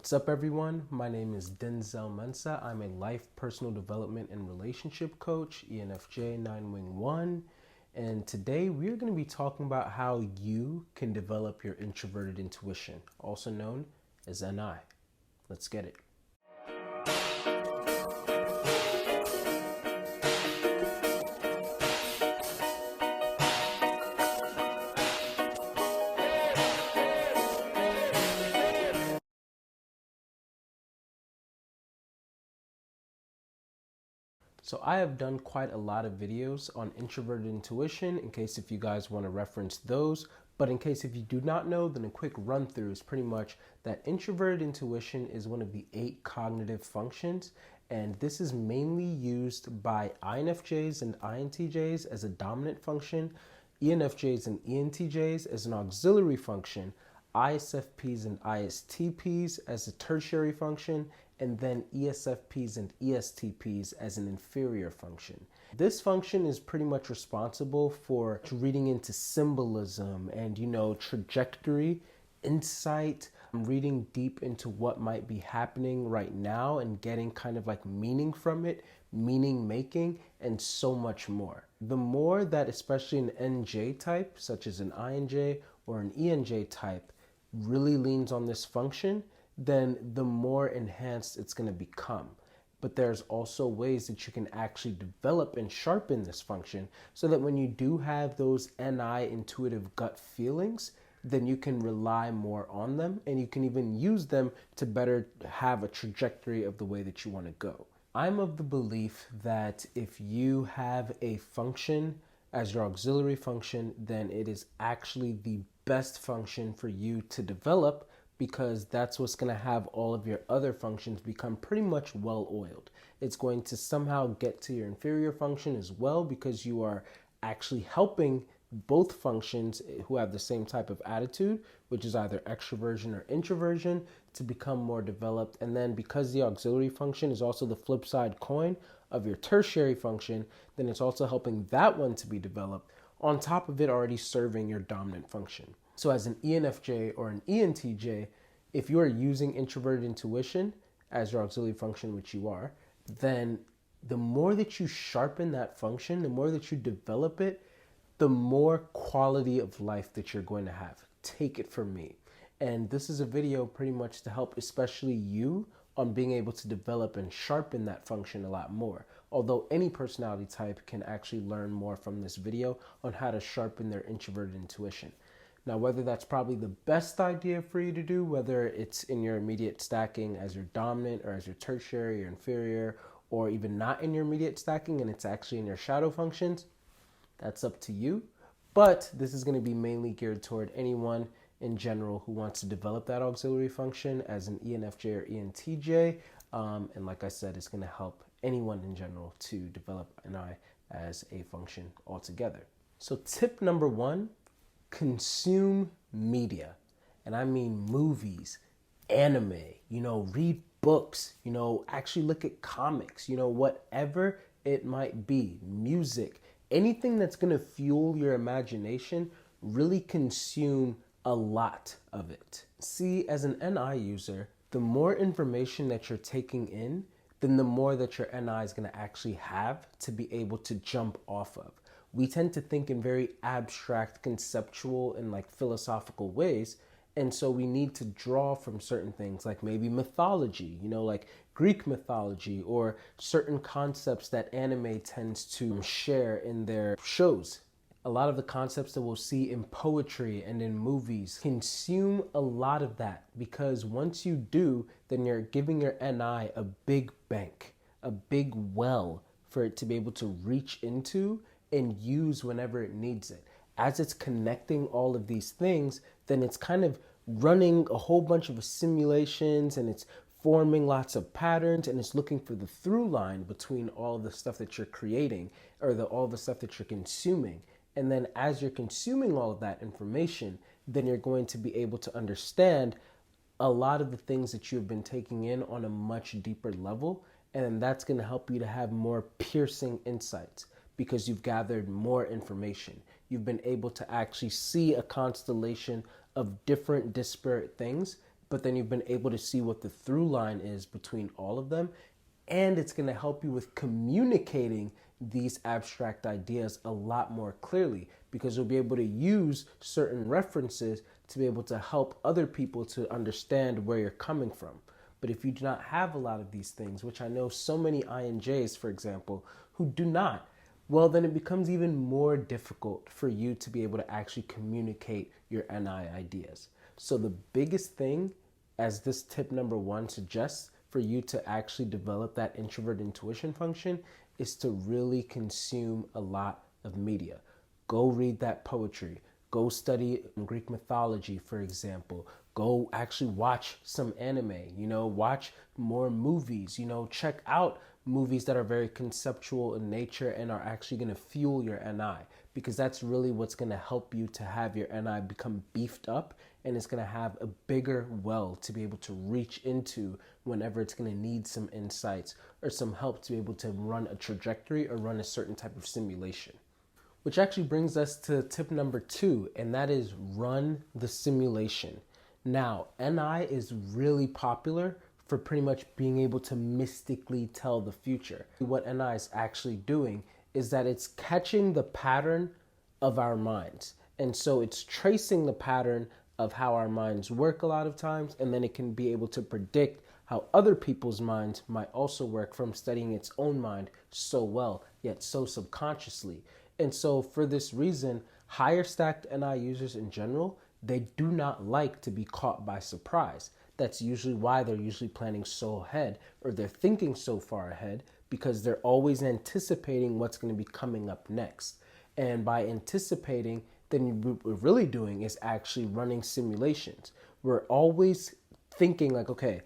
What's up, everyone? My name is Denzel Mensah. I'm a life, personal development, and relationship coach, ENFJ 9-Wing-1. And today we're going to be talking about how you can develop your introverted intuition, also known as NI. Let's get it. So I have done quite a lot of videos on introverted intuition in case if you guys want to reference those. But in case if you do not know, then a quick run through is pretty much that introverted intuition is one of the 8 cognitive functions. And this is mainly used by INFJs and INTJs as a dominant function, ENFJs and ENTJs as an auxiliary function, ISFPs and ISTPs as a tertiary function, and then ESFPs and ESTPs as an inferior function. This function is pretty much responsible for reading into symbolism and, trajectory, insight, reading deep into what might be happening right now and getting kind of like meaning from it, meaning making, and so much more. The more that especially an NJ type, such as an INJ or an ENJ type, really leans on this function, then the more enhanced it's going to become. But there's also ways that you can actually develop and sharpen this function so that when you do have those NI intuitive gut feelings, then you can rely more on them and you can even use them to better have a trajectory of the way that you want to go. I'm of the belief that if you have a function as your auxiliary function, then it is actually the best function for you to develop, because that's what's going to have all of your other functions become pretty much well-oiled. It's going to somehow get to your inferior function as well, because you are actually helping both functions who have the same type of attitude, which is either extroversion or introversion, to become more developed. And then because the auxiliary function is also the flip side coin of your tertiary function, then it's also helping that one to be developed, on top of it already serving your dominant function. So as an ENFJ or an ENTJ, if you are using introverted intuition as your auxiliary function, which you are, then the more that you sharpen that function, the more that you develop it, the more quality of life that you're going to have. Take it from me. And this is a video pretty much to help especially you on being able to develop and sharpen that function a lot more. Although any personality type can actually learn more from this video on how to sharpen their introverted intuition. Now, whether that's probably the best idea for you to do, whether it's in your immediate stacking as your dominant or as your tertiary or inferior, or even not in your immediate stacking and it's actually in your shadow functions, that's up to you. But this is going to be mainly geared toward anyone in general who wants to develop that auxiliary function as an ENFJ or ENTJ. And like I said, it's going to help anyone in general to develop NI as a function altogether. So tip number 1, consume media. And I mean movies, anime, read books, actually look at comics, whatever it might be, music, anything that's going to fuel your imagination, really consume a lot of it. See, as an NI user, the more information that you're taking in, then the more that your NI is going to actually have to be able to jump off of. We tend to think in very abstract, conceptual, and philosophical ways. And so we need to draw from certain things, like maybe mythology, like Greek mythology, or certain concepts that anime tends to share in their shows. A lot of the concepts that we'll see in poetry and in movies, consume a lot of that, because once you do, then you're giving your NI a big bank, a big well for it to be able to reach into and use whenever it needs it. As it's connecting all of these things, then it's kind of running a whole bunch of simulations and it's forming lots of patterns and it's looking for the through line between all the stuff that you're creating or all the stuff that you're consuming. And then as you're consuming all of that information, then you're going to be able to understand a lot of the things that you've been taking in on a much deeper level. And that's going to help you to have more piercing insights because you've gathered more information. You've been able to actually see a constellation of different disparate things but then you've been able to see what the through line is between all of them. And it's going to help you with communicating these abstract ideas a lot more clearly, because you'll be able to use certain references to be able to help other people to understand where you're coming from. But if you do not have a lot of these things, which I know so many INJs, for example, who do not, well, then it becomes even more difficult for you to be able to actually communicate your NI ideas. So the biggest thing, as this tip number 1 suggests, for you to actually develop that introvert intuition function is to really consume a lot of media. Go read that poetry. Go study Greek mythology, for example. Go actually watch some anime, watch more movies, check out movies that are very conceptual in nature and are actually going to fuel your NI, because that's really what's going to help you to have your NI become beefed up, and it's going to have a bigger well to be able to reach into whenever it's going to need some insights or some help to be able to run a trajectory or run a certain type of simulation. Which actually brings us to tip number 2, and that is run the simulation. Now, NI is really popular for pretty much being able to mystically tell the future. What NI is actually doing is that it's catching the pattern of our minds. And so it's tracing the pattern of how our minds work a lot of times, and then it can be able to predict how other people's minds might also work from studying its own mind so well, yet so subconsciously. And so for this reason, higher stacked NI users in general, they do not like to be caught by surprise. That's usually why they're usually planning so ahead, or they're thinking so far ahead, because they're always anticipating what's going to be coming up next. And by anticipating, then what we're really doing is actually running simulations. We're always thinking like, okay,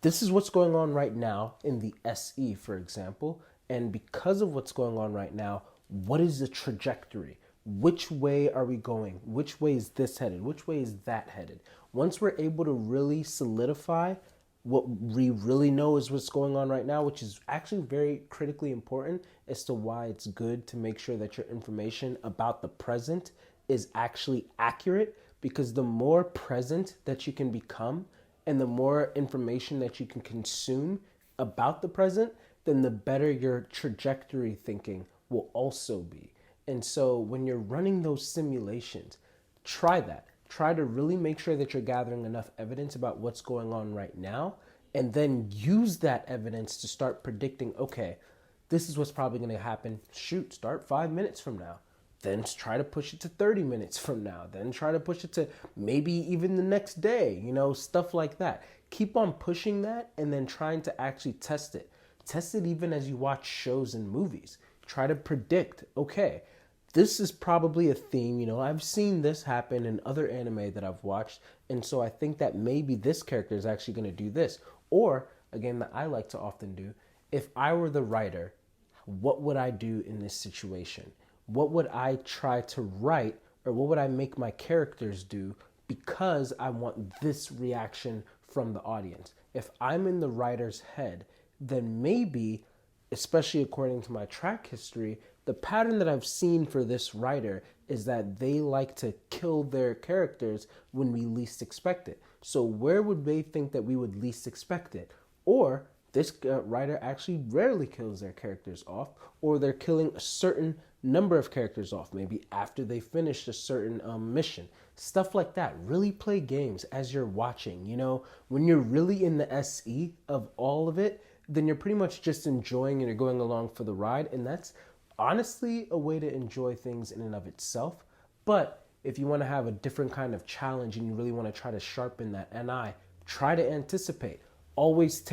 this is what's going on right now in the SE, for example. And because of what's going on right now, what is the trajectory? Which way are we going? Which way is this headed? Which way is that headed? Once we're able to really solidify what we really know is what's going on right now, which is actually very critically important as to why it's good to make sure that your information about the present is actually accurate, because the more present that you can become and the more information that you can consume about the present, then the better your trajectory thinking will also be. And so when you're running those simulations, try that. Try to really make sure that you're gathering enough evidence about what's going on right now, and then use that evidence to start predicting, okay, this is what's probably going to happen. Shoot, start 5 minutes from now. Then try to push it to 30 minutes from now. Then try to push it to maybe even the next day, stuff like that. Keep on pushing that and then trying to actually test it. Test it even as you watch shows and movies. Try to predict, okay, this is probably a theme, I've seen this happen in other anime that I've watched, and so I think that maybe this character is actually going to do this. Or, again, that I like to often do, if I were the writer, what would I do in this situation? What would I try to write, or what would I make my characters do because I want this reaction from the audience? If I'm in the writer's head, then maybe, especially according to my track history, the pattern that I've seen for this writer is that they like to kill their characters when we least expect it. So where would they think that we would least expect it? Or this writer actually rarely kills their characters off, or they're killing a certain number of characters off, maybe after they finish a certain mission. Stuff like that. Really play games as you're watching. When you're really in the SE of all of it, then you're pretty much just enjoying and you're going along for the ride. And that's honestly a way to enjoy things in and of itself. But if you want to have a different kind of challenge and you really want to try to sharpen that NI, try to anticipate. Always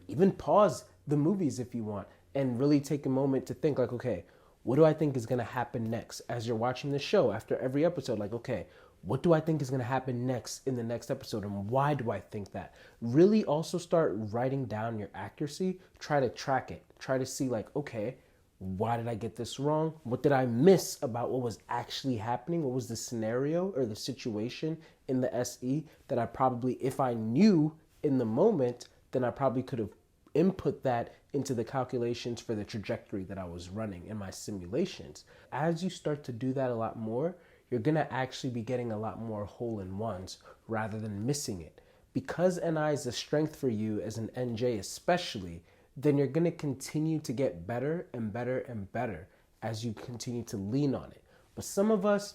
even pause the movies if you want, and really take a moment to think like, okay, what do I think is going to happen next? As you're watching the show after every episode, like, okay, what do I think is going to happen next in the next episode, and why do I think that? Really also start writing down your accuracy. Try to track it. Try to see like, okay, why did I get this wrong? What did I miss about what was actually happening? What was the scenario or the situation in the SE that I probably, if I knew in the moment, then I probably could have input that into the calculations for the trajectory that I was running in my simulations. As you start to do that a lot more, you're going to actually be getting a lot more hole-in-ones rather than missing it. Because NI is a strength for you as an NJ especially, then you're going to continue to get better and better and better as you continue to lean on it. But some of us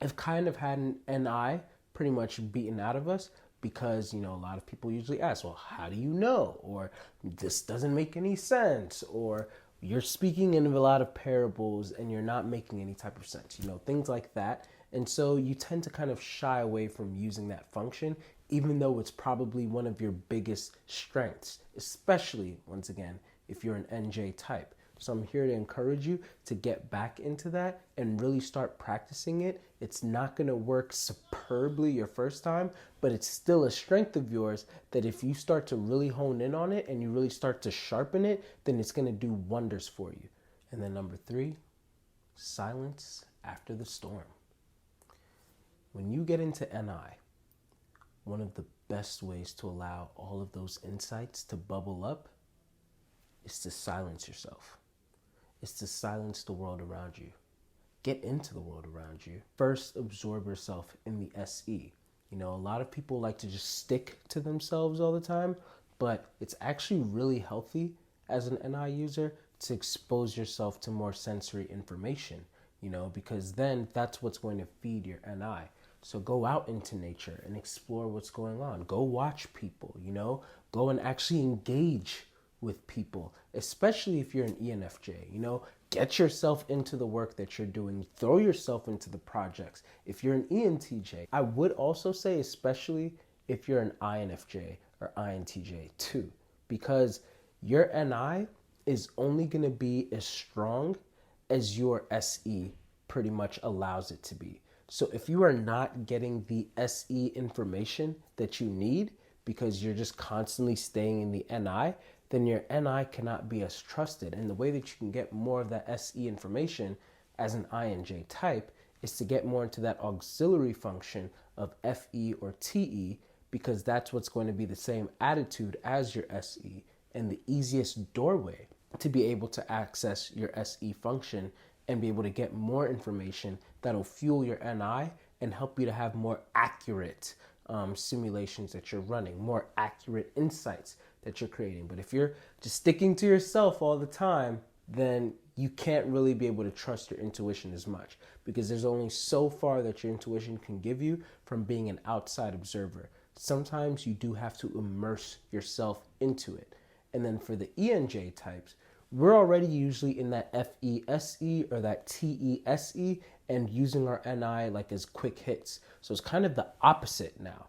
have kind of had an NI pretty much beaten out of us because, a lot of people usually ask, well, how do you know? Or this doesn't make any sense. Or you're speaking in a lot of parables and you're not making any type of sense, things like that. And so you tend to kind of shy away from using that function, even though it's probably one of your biggest strengths, especially, once again, if you're an NJ type. So I'm here to encourage you to get back into that and really start practicing it. It's not going to work superbly your first time, but it's still a strength of yours that if you start to really hone in on it and you really start to sharpen it, then it's going to do wonders for you. And then number 3, silence after the storm. When you get into NI, one of the best ways to allow all of those insights to bubble up is to silence yourself. It's to silence the world around you. Get into the world around you. First, absorb yourself in the SE. A lot of people like to just stick to themselves all the time, but it's actually really healthy as an NI user to expose yourself to more sensory information, because then that's what's going to feed your NI. So go out into nature and explore what's going on. Go watch people, go and actually engage with people, especially if you're an ENFJ, get yourself into the work that you're doing, throw yourself into the projects. If you're an ENTJ, I would also say, especially if you're an INFJ or INTJ too, because your NI is only going to be as strong as your SE pretty much allows it to be. So if you are not getting the SE information that you need because you're just constantly staying in the NI, then your NI cannot be as trusted. And the way that you can get more of that SE information as an INJ type is to get more into that auxiliary function of FE or TE, because that's what's going to be the same attitude as your SE and the easiest doorway to be able to access your SE function and be able to get more information that'll fuel your NI and help you to have more accurate simulations that you're running, more accurate insights that you're creating. But if you're just sticking to yourself all the time, then you can't really be able to trust your intuition as much, because there's only so far that your intuition can give you from being an outside observer. Sometimes you do have to immerse yourself into it. And then for the ENJ types, we're already usually in that FESE or that TESE and using our NI like as quick hits. So it's kind of the opposite now.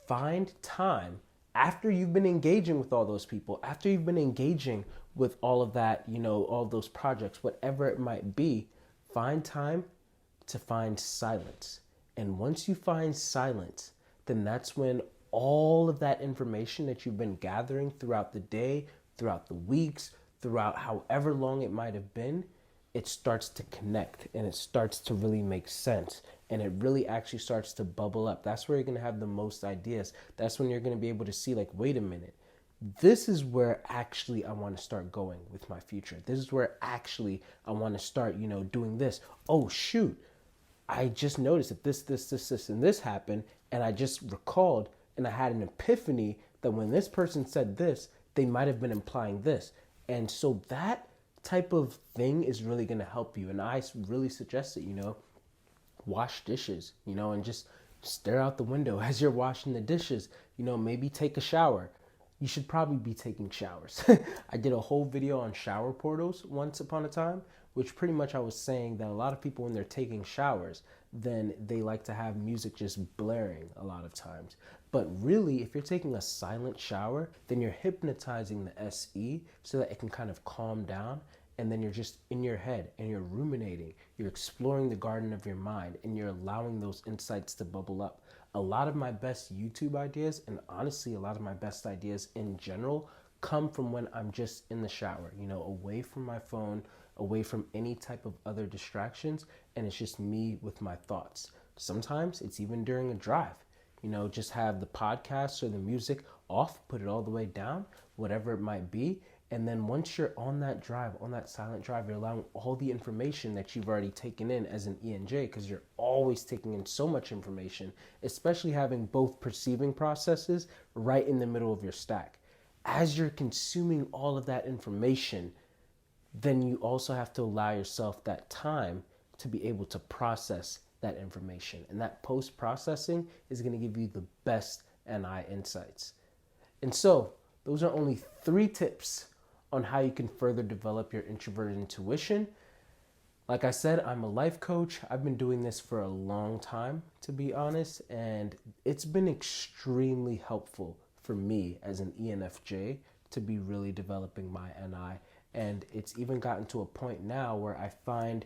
Find time after you've been engaging with all those people, after you've been engaging with all of that, all of those projects, whatever it might be, find time to find silence. And once you find silence, then that's when all of that information that you've been gathering throughout the day, throughout the weeks, throughout however long it might have been, it starts to connect and it starts to really make sense. And it really actually starts to bubble up. That's where you're going to have the most ideas. That's when you're going to be able to see, like, wait a minute, this is where actually I want to start going with my future. This is where actually I want to start, doing this. Oh, shoot. I just noticed that this, and this happened. And I just recalled and I had an epiphany that when this person said this, they might have been implying this. And so that type of thing is really going to help you. And I really suggest it, wash dishes, and just stare out the window as you're washing the dishes, maybe take a shower. You should probably be taking showers. I did a whole video on shower portals once upon a time, which pretty much I was saying that a lot of people, when they're taking showers, then they like to have music just blaring a lot of times. But really, if you're taking a silent shower, then you're hypnotizing the SE so that it can kind of calm down. And then you're just in your head and you're ruminating. You're exploring the garden of your mind and you're allowing those insights to bubble up. A lot of my best YouTube ideas, and honestly, a lot of my best ideas in general, come from when I'm just in the shower, away from my phone, away from any type of other distractions. And it's just me with my thoughts. Sometimes it's even during a drive, just have the podcast or the music off, put it all the way down, whatever it might be. And then once you're on that drive, on that silent drive, you're allowing all the information that you've already taken in as an ENJ, because you're always taking in so much information, especially having both perceiving processes right in the middle of your stack. As you're consuming all of that information, then you also have to allow yourself that time to be able to process that information. And that post-processing is going to give you the best NI insights. And so those are only 3 tips on how you can further develop your introverted intuition. Like I said, I'm a life coach. I've been doing this for a long time, to be honest, and it's been extremely helpful for me as an ENFJ to be really developing my NI. And it's even gotten to a point now where I find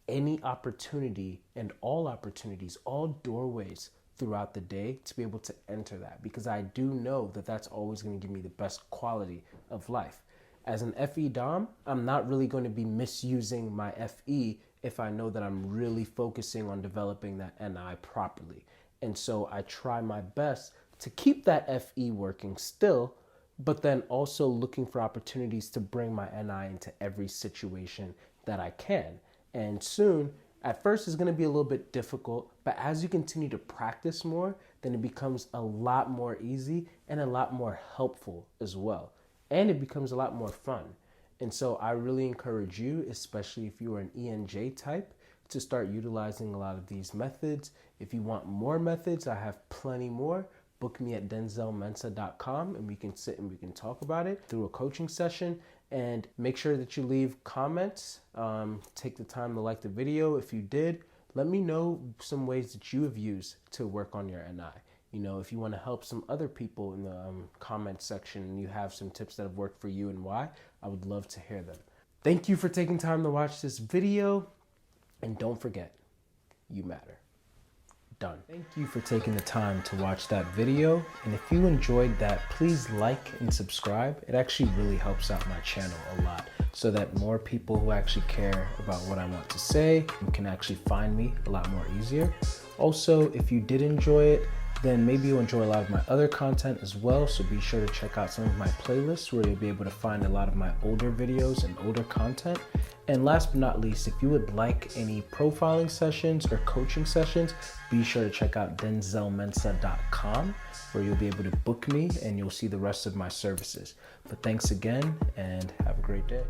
any opportunity and all opportunities, all doorways throughout the day to be able to enter that, because I do know that that's always going to give me the best quality of life. As an FE Dom, I'm not really going to be misusing my FE if I know that I'm really focusing on developing that NI properly. And so I try my best to keep that FE working still, but then also looking for opportunities to bring my NI into every situation that I can. And soon, at first it's going to be a little bit difficult, but as you continue to practice more, then it becomes a lot more easy and a lot more helpful as well. And it becomes a lot more fun. And so I really encourage you, especially if you are an ENJ type, to start utilizing a lot of these methods. If you want more methods, I have plenty more. Book me at denzelmensah.com and we can sit and we can talk about it through a coaching session. And make sure that you leave comments. Take the time to like the video. If you did, let me know some ways that you have used to work on your NI. You know, if you want to help some other people in the comment section and you have some tips that have worked for you and why, I would love to hear them. Thank you for taking time to watch this video. And don't forget, you matter. Done. Thank you for taking the time to watch that video. And if you enjoyed that, please like and subscribe. It actually really helps out my channel a lot, so that more people who actually care about what I want to say can actually find me a lot more easier. Also, if you did enjoy it, then maybe you'll enjoy a lot of my other content as well. So be sure to check out some of my playlists where you'll be able to find a lot of my older videos and older content. And last but not least, if you would like any profiling sessions or coaching sessions, be sure to check out denzelmensah.com, where you'll be able to book me and you'll see the rest of my services. But thanks again and have a great day.